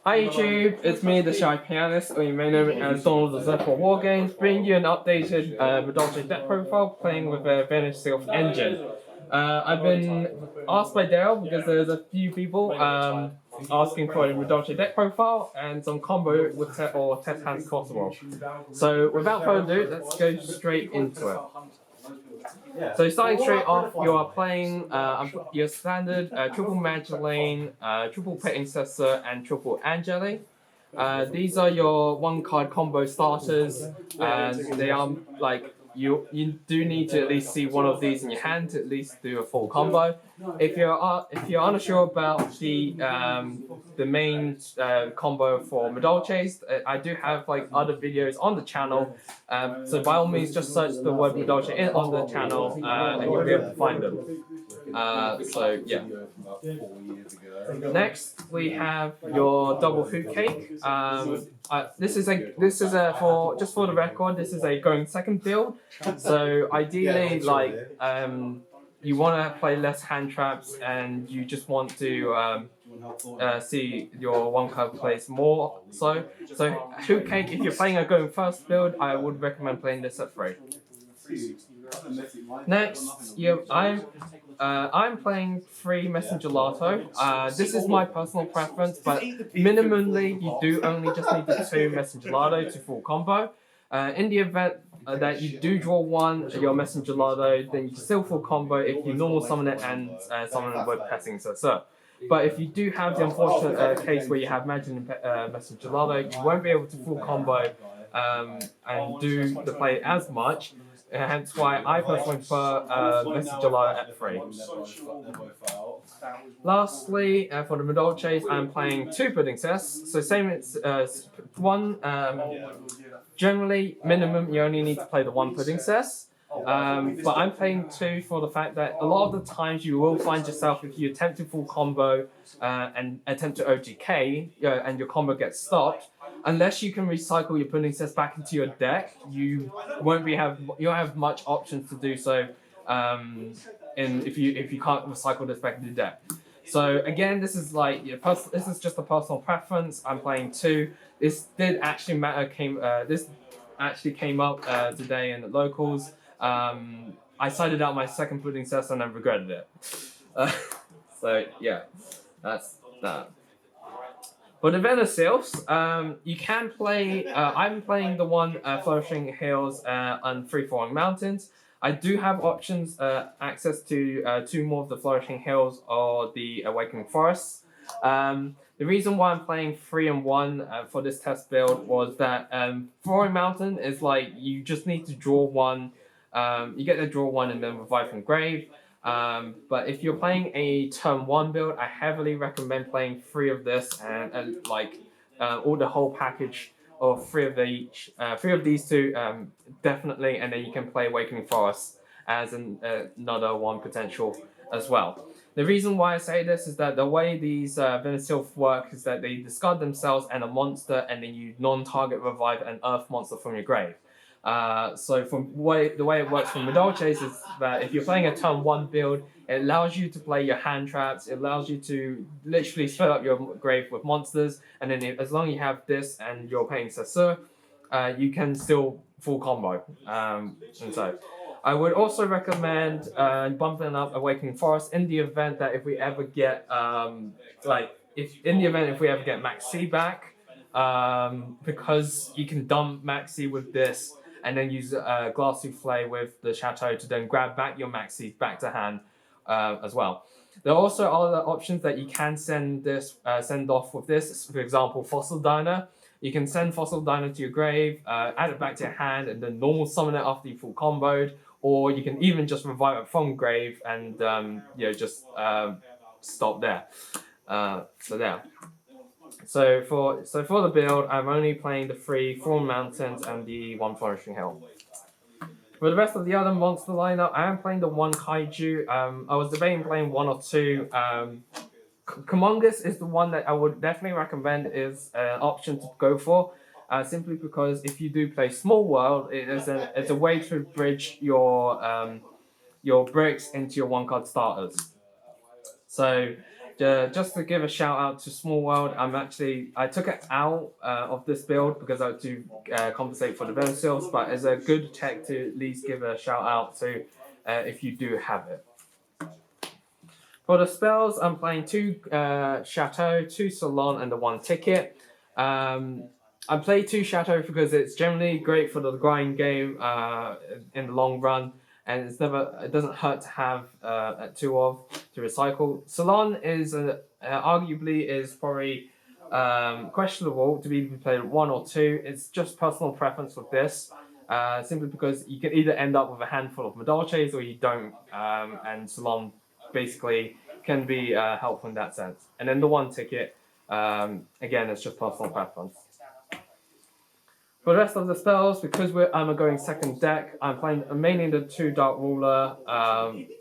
Hi YouTube, it's me, the Shy Pianist, or you may know me as Donald the Zephyr War Games, bringing you an updated Madolche deck profile playing with a Vernusylph engine. I've been asked by Dale because there's a few people asking for a Madolche deck profile and some combo with test hands possible. So without further ado, let's go straight into it. So starting straight off, you are playing your standard triple Madolche, triple Pet Incessor, and triple Angeli. These are your one-card combo starters, and they are like you do need to at least see one of these in your hand to at least do a full combo. If you're unsure about the main combo for Madolches, I do have like other videos on the channel. So by all means, just search the word Madolche on the channel, and you'll be able to find them. So yeah. Next we have your double hoop cake. This is a for the record, this is a going second build. So ideally, like you want to play less hand traps, and you just want to see your one card plays more. So hoop cake. If you're playing a going first build, I would recommend playing this at 3. Next, I'm playing 3 Messenger Gelato. This is my personal preference, but minimally you do only just need the 2 Messenger Gelato to full combo. In the event that you do draw one your Messenger Gelato, then you can still full combo if you normal summon it and summon it with Passing Sir. But if you do have the unfortunate case where you have Messenger Gelato, you won't be able to full combo and do the play as much. Hence why I personally prefer Messenger Gelato at 3. Lastly, for the Madolches, I'm playing 2 pudding sets. So same as one. Generally, minimum you only need to play the 1 pudding cess. But I'm playing 2 for the fact that a lot of the times you will find yourself, if you attempt to full combo and attempt to OTK and your combo gets stopped, unless you can recycle your pudding cess back into your deck, you won't have much options to do so. If you can't recycle this back into the deck. So again, this is like this is just a personal preference. I'm playing 2. This did actually this actually came up today in the locals. I sided out my second pudding cess and I regretted it. So yeah, that's that. For the Vernusylphs, you can play. I'm playing the one Flourishing Hills and Free Falling Mountains. I do have options, access to 2 more of the Flourishing Hills or the Awakening Forests. The reason why I'm playing 3 and 1 for this test build was that Falling Mountain is like you just need to draw 1. You get to draw 1 and then revive from grave. But if you're playing a turn 1 build, I heavily recommend playing 3 of this and all the whole package of 3 of each, 3 of these 2 definitely, and then you can play Awakening Forest as another one potential as well. The reason why I say this is that the way these Vernusylph work is that they discard themselves and a monster, and then you non-target revive an earth monster from your grave. So the way it works from Madolches is that if you're playing a turn 1 build, it allows you to play your hand traps, it allows you to literally fill up your grave with monsters, and then as long as you have this and you're playing Sasur, you can still full combo. And so I would also recommend bumping up Awakening Forest in the event that if we ever get if we ever get Max C back, because you can dump Max C with this and then use Glass Souffle with the Chateau to then grab back your Max C back to hand as well. There are also other options that you can send off with this. For example, Fossil Diner. You can send Fossil Diner to your grave, add it back to your hand, and then normal summon it after you full comboed. Or you can even just revive it from grave and just stop there. So there. So for the build, I'm only playing the 3 Fallen Mountains and the 1 Flourishing Hill. For the rest of the other monster lineup, I am playing the 1 Kaiju. I was debating playing 1 or 2. Kumongus is the one that I would definitely recommend is an option to go for. Simply because if you do play Small World, it's a way to bridge your bricks into your 1-card starters. So just to give a shout out to Small World, I took it out of this build because I had to compensate for the Vernusylph, but it's a good tech to at least give a shout out to if you do have it. For the spells, I'm playing 2 Chateau, 2 Salon, and the 1 Ticket. I play 2 Chateau because it's generally great for the grind game in the long run, and it doesn't hurt to have 2 of to recycle. Salon is arguably is probably questionable to be played 1 or 2. It's just personal preference with this. Simply because you can either end up with a handful of Madolches or you don't, and Salon basically can be helpful in that sense. And then the 1 Ticket, again, it's just personal preference. For the rest of the spells, because I'm going second deck, I'm playing mainly the 2 Dark Ruler,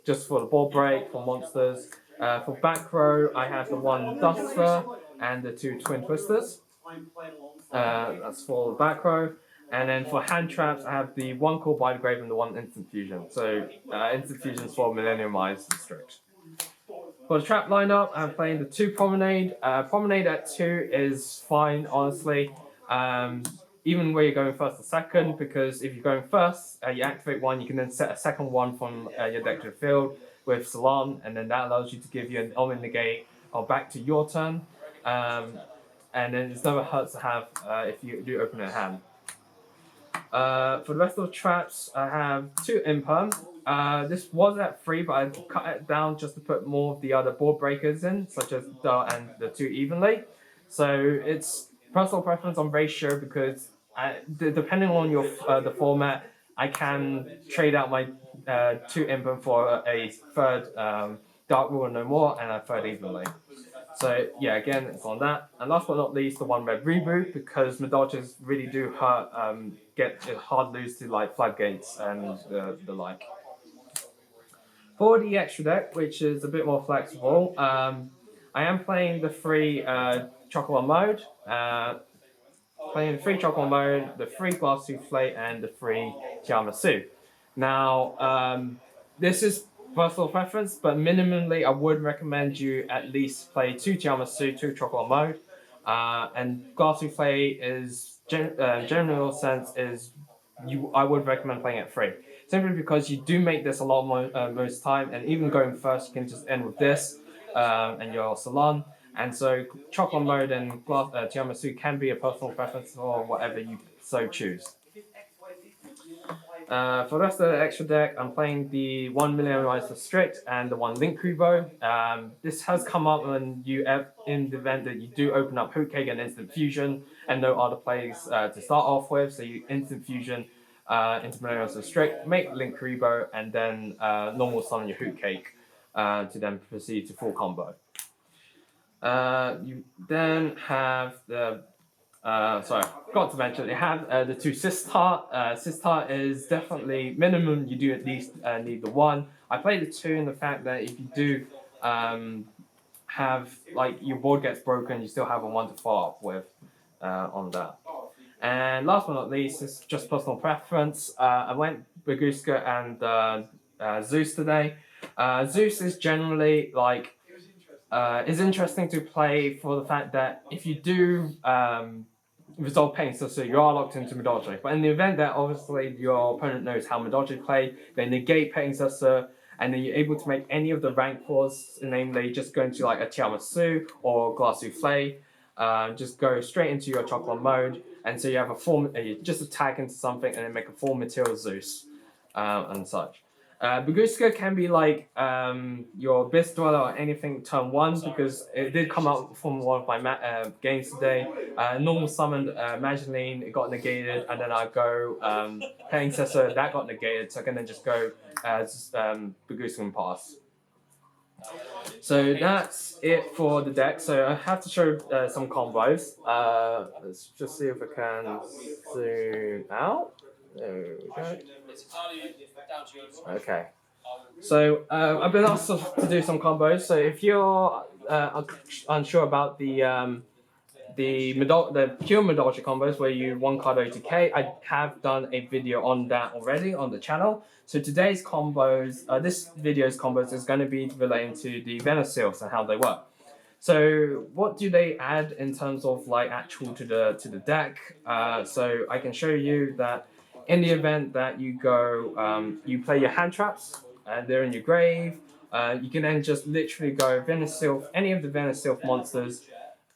just for the board break, for monsters. For back row, I have the 1 Duster and the 2 Twin Twisters. That's for the back row. And then for hand traps, I have the 1 Call by the Grave and the 1 Instant Fusion. So Instant Fusion's for Millennium Eyes Strict. For the trap lineup, I'm playing the 2 Promenade. Promenade at 2 is fine, honestly. Even where you're going first or second, because if you're going first, you activate 1, you can then set a second 1 from your deck to the field with Salon, and then that allows you to give you an Omen Negate or back to your turn. And then it never hurts to have if you do open a hand. For the rest of the traps, I have 2 Imperm. This was at 3, but I cut it down just to put more of the other board breakers in, such as and the 2 Evenly. So it's personal preference on ratio because depending on your the format, I can trade out my 2 Imperm for a 3rd Dark Ruler No More and a 3rd Evenly. So yeah, again, it's on that. And last but not least, the 1 Red Reboot, because Madolches really do hurt, get hard lose to like Floodgates and the like. For the extra deck, which is a bit more flexible, I am playing the 3 Chocolate mode. Playing the 3 Chocolate mode, the 3 Glass Souffle, and the 3 Tiramisu. Now, this is personal preference, but minimally, I would recommend you at least play 2 Tiramisu, 2 Chocolate mode. And Glass Souffle is, general sense, is I would recommend playing at 3. Simply because you do make this a lot more most time, and even going first, you can just end with this and your Salon. And so chocolate mode and tiramisu can be a personal preference or whatever you so choose. For the rest of the extra deck, I'm playing the 1 Millennium Eyes Strict and the 1 Link Kubo. This has come up when in the event that you do open up Hoot Cake and Instant Fusion and no other plays to start off with. So you Instant Fusion into Millennium Eyes Strict, make Link Kubo, and then normal summon your Hoot Cake to then proceed to full combo. You then have the sorry, I forgot to mention, you have the 2 Sistar. Sistar is definitely minimum, you do at least need the 1. I play the 2 in the fact that if you do have, like, your board gets broken, you still have a 1 to follow up with on that. And last but not least, it's just personal preference. I went Baguska and Zeus today. Zeus is generally, like, is interesting to play for the fact that if you do resolve pain, so you are locked into Madolche. But in the event that obviously your opponent knows how Madolche play, they negate pain successor, and then you're able to make any of the rank calls, namely just going to like a tiramisu or glass souffle, just go straight into your chocolate mode, and so you have you just attack into something and then make a 4 material Zeus and such. Baguska can be like your Abyss Dweller or anything turn 1, because it did come out from one of my games today. Normal summoned Magiline, it got negated, and then I go Paying Cessor, that got negated, so I can then just go Baguska and pass. So that's it for the deck. So I have to show some combos. Let's just see if I can zoom out. There we go. Okay. So I've been asked to do some combos. So if you're unsure about the pure Madolche combos where you 1 card OTK, I have done a video on that already on the channel. So today's combos, this video's combos is going to be relating to the Vernusylphs and how they work. So what do they add in terms of like actual to the deck? So I can show you that in the event that you go, you play your hand traps and they're in your grave. You can then just literally go Vernusylph, any of the Vernusylph monsters,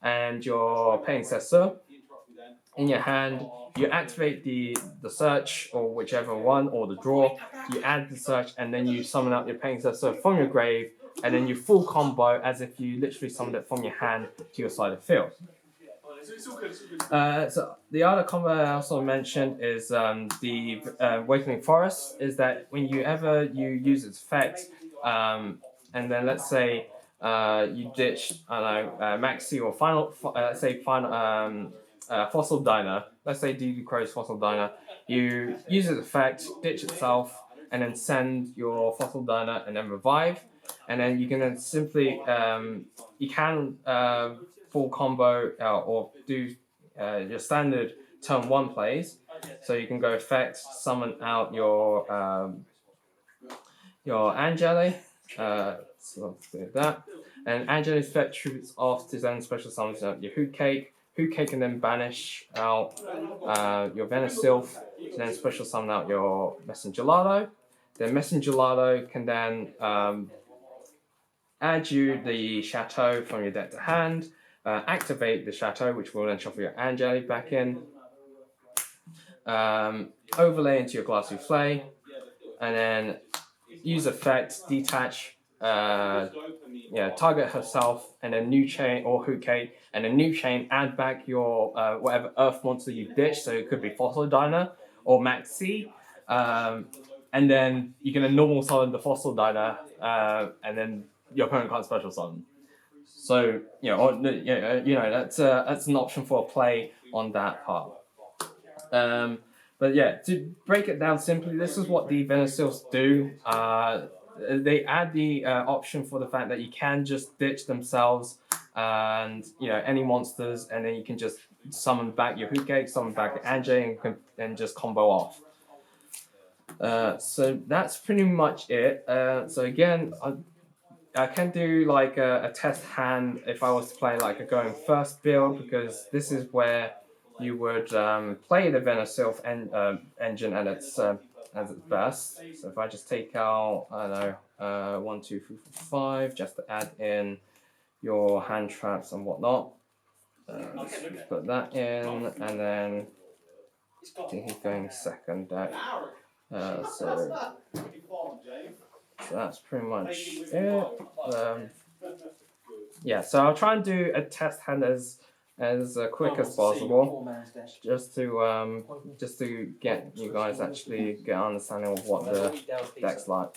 and your predecessor in your hand. You activate the search or whichever one or the draw. You add the search and then you summon up your predecessor from your grave, and then you full combo as if you literally summoned it from your hand to your side of the field. So the other combo I also mentioned is the Awakening Forest. Is that when you use its effect, and then let's say you ditch Maxi or final, let's say final Fossil Diner. Let's say DD Crow's Fossil Diner. You use its effect, ditch itself, and then send your Fossil Diner and then revive, and then you can then simply you can full combo or do your standard turn 1 plays. So you can go effect, summon out your Angeli. So let's do that. And Angeli's effect tributes off to then special summons out your Hoot Cake. Hoot Cake can then banish out your Vernusylph, then special summon out your Messengerado. Then Messengerado can then add you the Chateau from your deck to hand, activate the Chateau, which will then shuffle your Angeli back in, overlay into your Glassy Flay, and then use effect, detach, target herself, and then new chain or Hoot Cake, and a new chain, add back your whatever Earth monster you ditch, so it could be Fossil Diner or Maxi, and then you can normal summon the Fossil Diner, and then your opponent can't special summon. So that's an option for a play on that part. But yeah, to break it down simply, this is what the Vernusylphs do. They add the option for the fact that you can just ditch themselves and any monsters, and then you can just summon back your Hoot Cake, summon back your Anjay, and just combo off. So that's pretty much it. So again, I can do like a test hand if I was to play like a going first build, because this is where you would play the Vernusylph engine at its best. So if I just take out, I don't know, 1, 2, 3, 4, 5, just to add in your hand traps and whatnot. Let's put that in, and then I think he's going second deck. So that's pretty much it. Yeah, so I'll try and do a test hand as quick as possible, just to get you guys actually get an understanding of what the deck's like.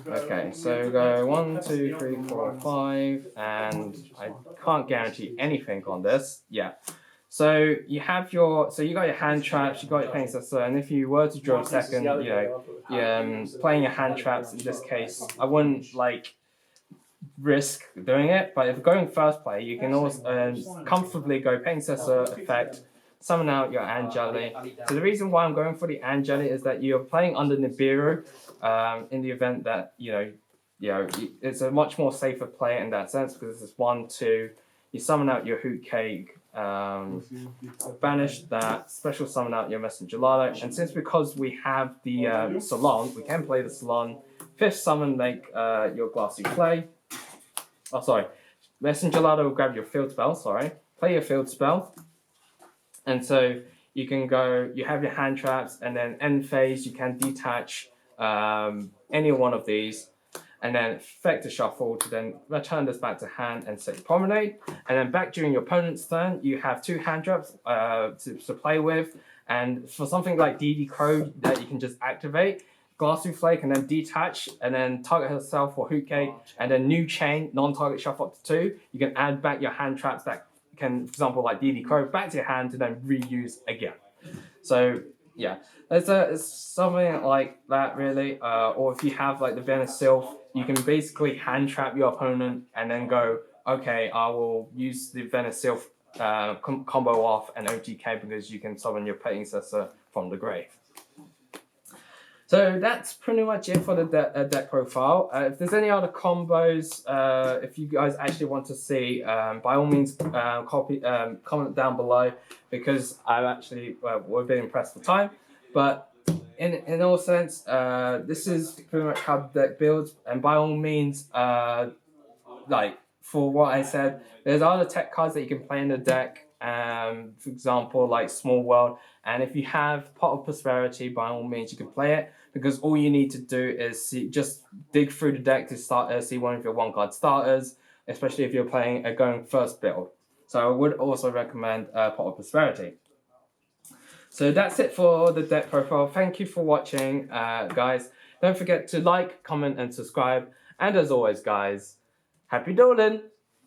Okay, so go 1, 2, 3, 4, 5, and I can't guarantee anything on this. Yeah. So you got your hand traps, you got your predecessor, and if you were to draw second, playing your hand traps in this case, I wouldn't risk doing it. But if going first play, you can also comfortably go predecessor effect, summon out your Angeli. So the reason why I'm going for the Angeli is that you're playing under Nibiru, in the event that it's a much more safer play in that sense, because this is 1, 2. You summon out your Hoot Cake. Banish that, special summon out your Messengerado, and because we have the Salon, we can play the Salon. 5th summon your Glassy Flay. Oh, sorry. Messengerado will grab your field spell, play your field spell. And so you can go, you have your hand traps, and then end phase, you can detach any one of these, and then effect a shuffle to then return this back to hand and say Promenade. And then back during your opponent's turn, you have 2 hand traps to play with. And for something like DD Crow that you can just activate, Glassy Flay can then detach and then target herself for Hoot Cake, and then new chain, non-target shuffle up to 2. You can add back your hand traps that can, for example, like DD Crow, back to your hand to then reuse again. So yeah, it's something like that really. Or if you have like the Vernusylph, you can basically hand trap your opponent and then go, okay, I will use the Vernusylph combo off and OTK because you can summon your predecessor from the grave. So that's pretty much it for the deck profile. If there's any other combos, if you guys actually want to see, by all means, comment down below, because I've actually we're being impressed for time. But in all sense, this is pretty much how the deck builds, and by all means, like for what I said, there's other tech cards that you can play in the deck. For example, like Small World, and if you have Pot of Prosperity, by all means you can play it, because all you need to do is just dig through the deck to start see one of your 1-card starters, especially if you're playing a going first build. So I would also recommend Pot of Prosperity. So that's it for the deck profile. Thank you for watching, guys. Don't forget to like, comment, and subscribe. And as always, guys, happy dueling!